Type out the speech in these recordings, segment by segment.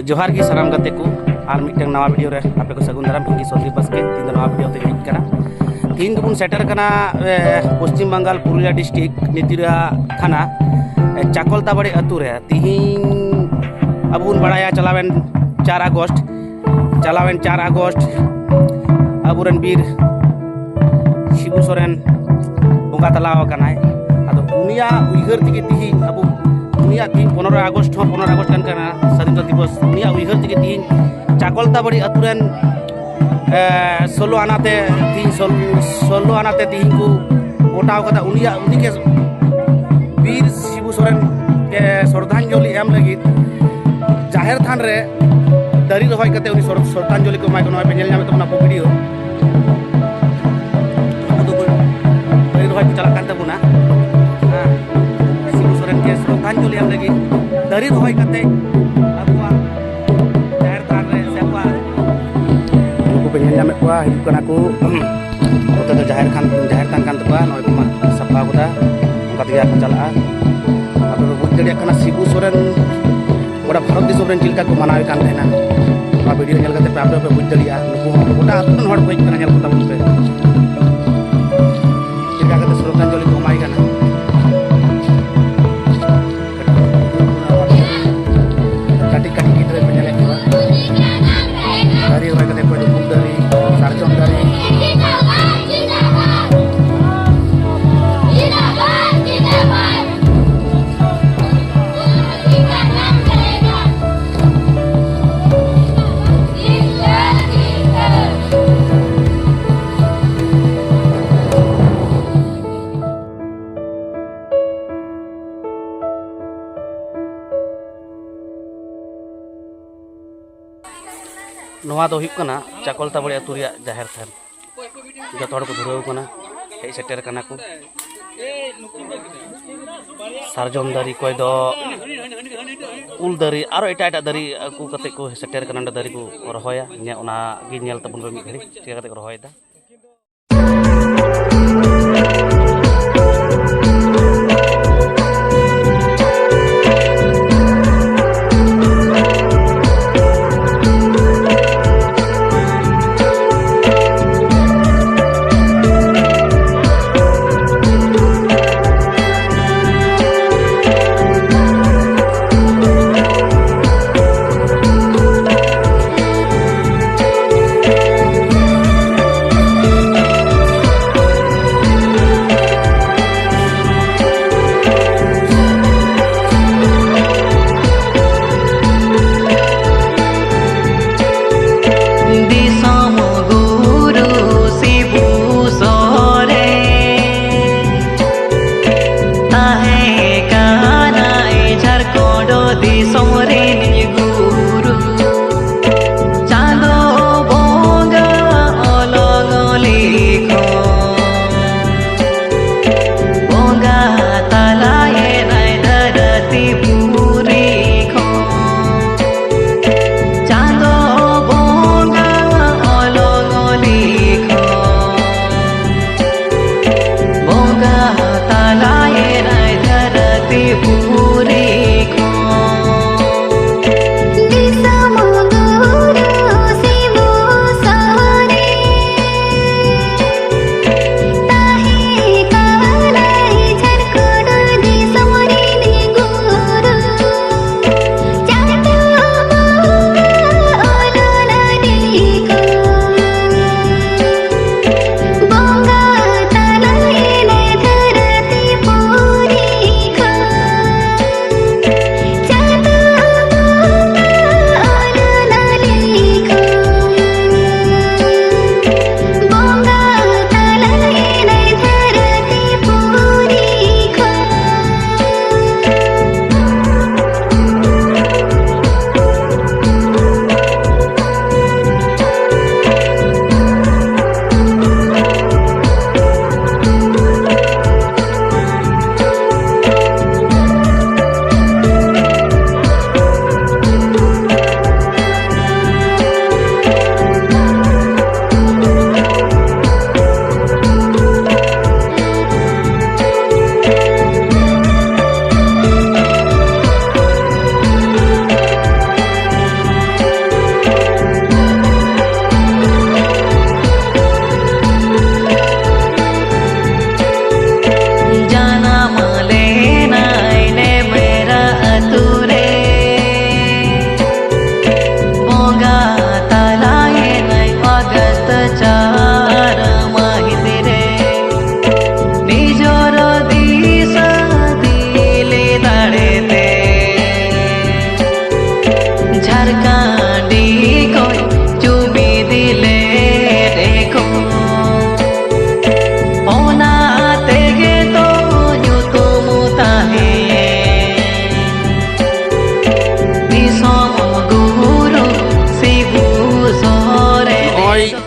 जोहार की साराम गाते को आर मिटन नवा वीडियो रे आपे को सगुन दाराम की सोदरी बसके तीन नवा वीडियो ते हिट कना तीन दुबुन सेटर कना पश्चिम बंगाल पुरुलिया डिस्ट्रिक्ट नितिरा थाना चाकलताबाड़ी अतु रे तिहिन अबुन बड़ाया चलावेन 4 अगस्त अबुरन बीर शिबू सोरेन बोंगा तलाव कनाय आदो उनिया उइहर तिगे तिहिन अबु उनिया तीन 15 अगस्त kan kana स्वाधीनता दिवस उनिया उइहर तिगे तिहिन चाकलताबाड़ी अतुरेन 16 आनाते तिहिन को ओटाव कता उनिया उनिके बीर शिबू सोरेन के श्रद्धांजलि एम लगित जाहिर थान रे दारी रहाय कते उनी श्रद्धांजलि को माइक नय पे नेल नामे तमना वीडियो दारी रहाय चला कान तबुना शिबू सोरेन के श्रद्धांजलि एम लगित दारी रहाय कते अबुआ जाहिर थान रे सेवा को पे नेल नामे को हिजु कना को ओते तो जाहिर थान kan तबा नय को मा सफा गोदा उनका दिया चला अब बुझ दड़िया कना शिबू सोरेन गोटा भारत देश चिलका को मनावे कान देना वीडियो नेल करते पे आप बुझ दड़िया नुकु गोटा अतुन हड़ को नेल को तब पे चिलका करते श्रद्धांजलि को माई काना काटी गिद्रे पे नेल को दारी होय कते कोई फुल दारी सारचम दारी नवा दो हुई कना चाकलताबाड़ी अतु रिया जाहिर थान जत हड़ को धुराव कना हे सेटर कना को सारजम दारी कोई दो उल दारी आरो एटा दारी को कते को सेटर कना दारी को रहोया ने ओना गी नेल तबुन बे मी घड़ी टिका कते को रहोयदा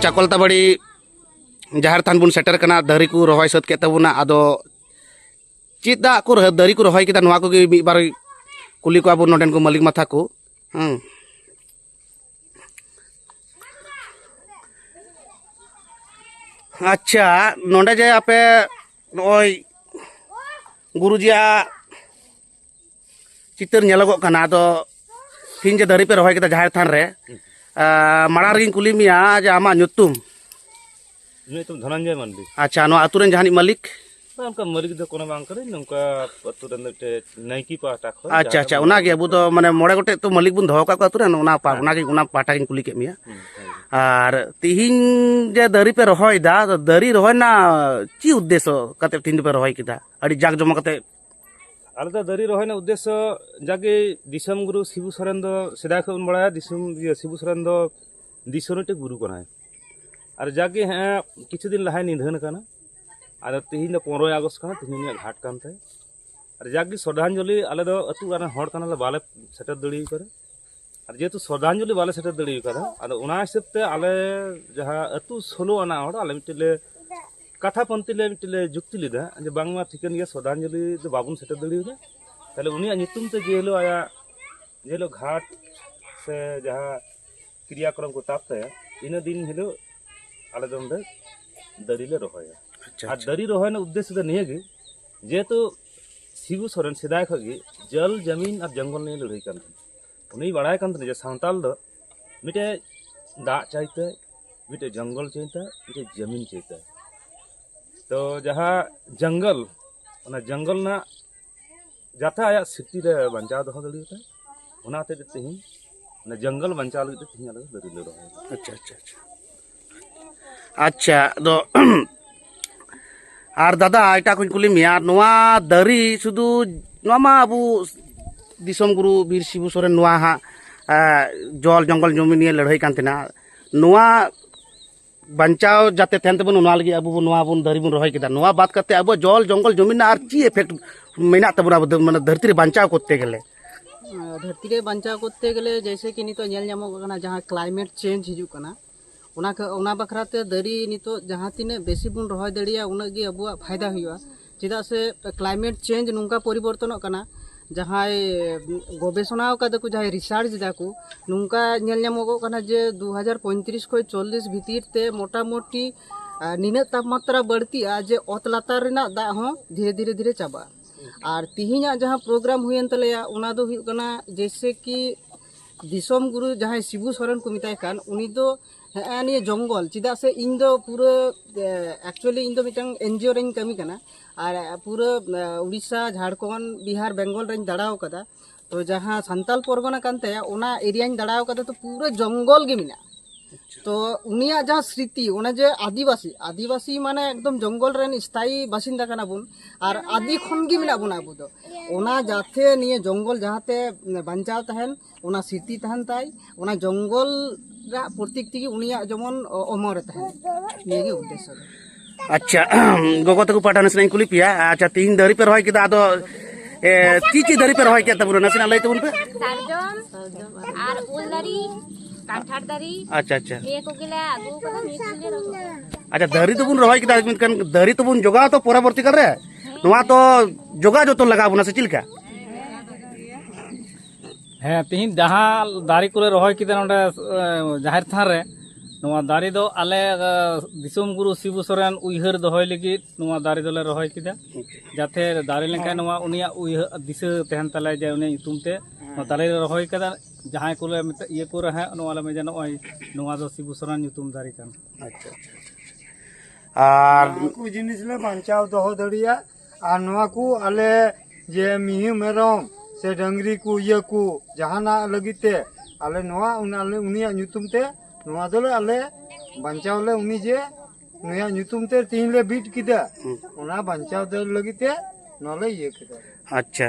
चाकोलताबाड़ी जहर थान बुन सेटर कना दारी को रहोय सत के तबुना आदो चिदा को दारी को रहोय किदा नवा को मी बार कुली को आबो नोडेन को मालिक माथा को अच्छा नोडे जे आपे नोय गुरुजिया चितर नेलगो कना दो तीन जे दारी पे रहोय किदा जहर थान रे मारा रगिन कुली मिया जे आमा नुतुम धनंजय मानडी। अच्छा नो आतुरेन जहानी मालिक उनका मालिक दो कोनो बांग करे नंका आतुरेन ते नाइकी पाटा खो। अच्छा अच्छा उना गे अबु तो माने मोड़े गोटे तो मालिक बुन धो का आतुरेन उना पाटा किन कुली के मिया आर तिहिन जे दारी पे रहोय दा दारी रहोय ना ची उद्देश्य कते तीन पे रहोय किदा अडी जाग जमा कते आले तो दारी रहोय ना उद्देश्य जागे दिसम गुरु शिबू सोरेन दो सेदा खन बड़ा दिसम शिबू सोरेन दो दिसोनटे गुरु कनाय और जागे हैं किछु दिन लहाय निधन करना और तीन 15 अगस्त का तीन घाट कानते और जागे श्रद्धांजलि आले दो अतु गाना हड़ काना बाले सेटर दड़ी करे और जेतु श्रद्धांजलि बाले सेटर दड़ी करे और उना हिसाब ते आले जहां अतु 16 आना हड़ आले मिटले कथा पंक्ति ले मिटले जुक्ति लिदा जे बांगमा ठिकन ये श्रद्धांजलि दो बाबुन सेटर दड़ी दे ताले उनी नितुम ते जेलो आया जेलो घाट से जहां क्रियाक्रम को तापते इन दिन हिलो आले दंडे दारी ले रहोया। अच्छा दारी रहोय ना उद्देश्य तो नहीं जेहेतु शिबू सोरेन सेदाय खगी जल जमीन और जंगल ने लड़ाई कर उन्हीं बड़ाय कान जे सांताल दो मिटे दाग चाहते मिटे जंगल चाहते मिटे जमीन चाहते तो जहाँ जंगल जंगल ना जाता आया सिटी रे बंचाव दो दड़ीते उनाते तेहिन जंगल बंचाव लगे तेहिन आले दारी ले रहोय। अच्छा अच्छा अच्छा अच्छा तो आर दादा एटा को कुली मिया नोआ दारी सुदु नोआ मा अबु दिसम गुरु बीर शिबू सोरेन नोआ हा जल जंगल जमीन निये लड़ाई कान तेना नोआ बंचाव जाते तहन तबन नोआ लगी अबु नोआ बुन दारी बुन रहोय किदा नोआ बात करते अब जल जंगल जमीन ना आर ची इफेक्ट मेना तबना माने धरती रे बंचाव करते गेले धरती रे बंचाव करते गेले जैसे कि नितो नेल ᱧᱟᱢᱚᱜ ᱠᱟᱱᱟ जहां क्लाइमेट चेंज हिजु कना उना बखराते दारी नितो जहां तिने बेसी बुन रहोय दड़िया उना गे अबुआ फायदा हुआ चेदा से क्लाइमेट चेंज नुंका परिवर्तन कना जहां गवेषणा का को जहां रिसर्च दाकू नुंका नेल ᱧᱟᱢᱚᱜ कना जे 2035 खय 40 भीतर ते मोटामोटी निना तापमात्रा बढ़ती जे ओत लातार रेना दा हो धीरे धीरे धीरे चाबा और तिहिना जहां प्रोग्राम हुयन तलेया उना दो हुई कना जैसे कि दिसम गुरु जहां शिबू सोरेन को मिताय कान उनी दो निये जंगल चेदा से इन दो पूरा एक्चुअली इन दो मिटंग एनजीओ रेन कमी कना और पूरा उड़ीसा झारखंड बिहार बेंगल रेन दाड़ाव कदा तो जहां सांताल परगना कानते ओना एरिया दाड़ाव कदा तो पूरा जंगल गे मिना तो उनिया जहां स्मृति ओना जे आदिवासी आदिवासी माने एकदम जंगल रेन स्थायी बासिंदा कना बुन और आदि खन गे मिना बुन आबु दो ओना जाथे निये जंगल जहाते बंचाव तहन ओना स्मृति तहन ताई ओना जंगल रा प्रतीक तिगी उनिया जमन अमर तहन निये उद्देश्य। अच्छा गोगो तको पाटा नसना कुली पिया अच्छा तीन दारी पे रहोय किदा आदो ची दारी पे रहोय के तबुर नसना लई तबुन पे सारजम आर उलदारी कांठार दारी। अच्छा अच्छा ए को गेला आगु कदा मिसले रहो। अच्छा दारी तो बुन रहोय किदा दारी तो बुन जोगा तो परवर्ती कर रे नोआ तो जोगा जो तो लगा बुना से चिलका हाँ तीन जहाँ दारी को रहोय किदा नोडे जाहिर थान रे नोआ दारी दो आले दिसम गुरु शिबू सोरेन उइहर दोहय लगी नोआ दारी दोले रहोय किदा जाते दारी लेखा नोआ उनिया उइहर दिस तहन तले जे उनी तुम ते दारी रहोय कदा जहाँ को ये को रहे नोआ में जनो नोआ दो शिबू सोरेन तुम दारी कान। अच्छा आर को जिनिस ले बंचाव दोहो दड़िया आ नोआ को आले जे मिहु मेरम से डंगरी को ये को जहाना लगिते आले नोआ उनाले उनिया ᱧᱩᱛᱩᱢ ते नोआ दोले आले बंचाव ले उनी जे नोया ᱧᱩᱛᱩᱢ ते तीन ले बीट किदा उना बंचाव दे लगिते नोले ये किदा। अच्छा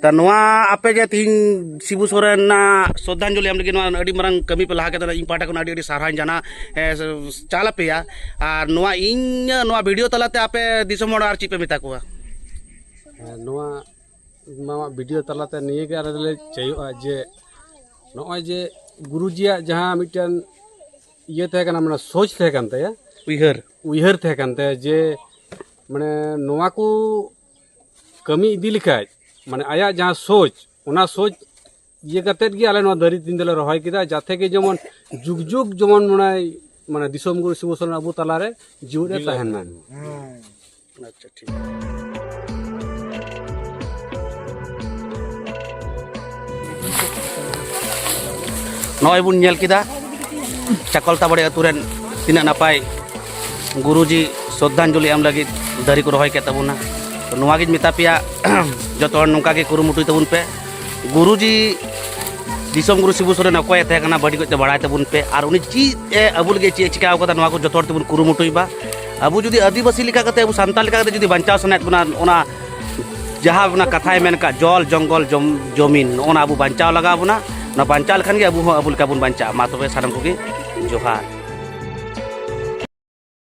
त नोआ आपे जे तीन शिबू सोरेन ना श्रद्धांजलि हम लगी नोआ अडी मरंग कमी पे लहा के इन पाटा को अडी अडी सारहान जाना चाला पेया और नोआ इन नोआ वीडियो तलाते आपे दिसम मोड़ आर चिपे मिता को नोआ नोआ वीडियो तलाते निये के आरे ले चायो जे नोय जे गुरुजिया जहां मिटन ये थे कना माने सोच थे कानते उइहर थे कानते जे माने नोवा को कमी इदी लिखाय माने आया जहाँ सोच ओना सोच ये कते गे आले नोवा दारी दिन दले रहाय किदा जाते के जेमन जुग जुग जेमन माने दिसोम गुरु शिबु सोरेन अबु तालारे जीवरे तहन मान। अच्छा ठीक नॉय बुन नेल किदा चाकलताबाड़ी अतुरेन तीना नापाय गुरुजी श्रद्धांजलि एम लगी दारी को रहाय के तबुना तो नोवागिन मेता पेया जतो हर नोंका के कुरुमुटुय तबुन पे गुरुजी दिसोम गुरु शिबु सोरेन अकोय थे कना बड़ी को बड़ाय तबुन पे और उनी चीज अबु लगे चे चिकाव कदा नोवा को जतो हर तबुन कुरुमुटुयबा अबु जुदी आदिवासी लिखा कते अबु सान्ताल लिखा कते जुदी बंचाव सनेत बना ओना जहाँ बना कथाय मेन का जल जंगल जमीन ओना अबु बंचाव लगा बना ना बंचाव लखन गे अबु अबु लका बुन बंचा मा तबे सारम को जोहार।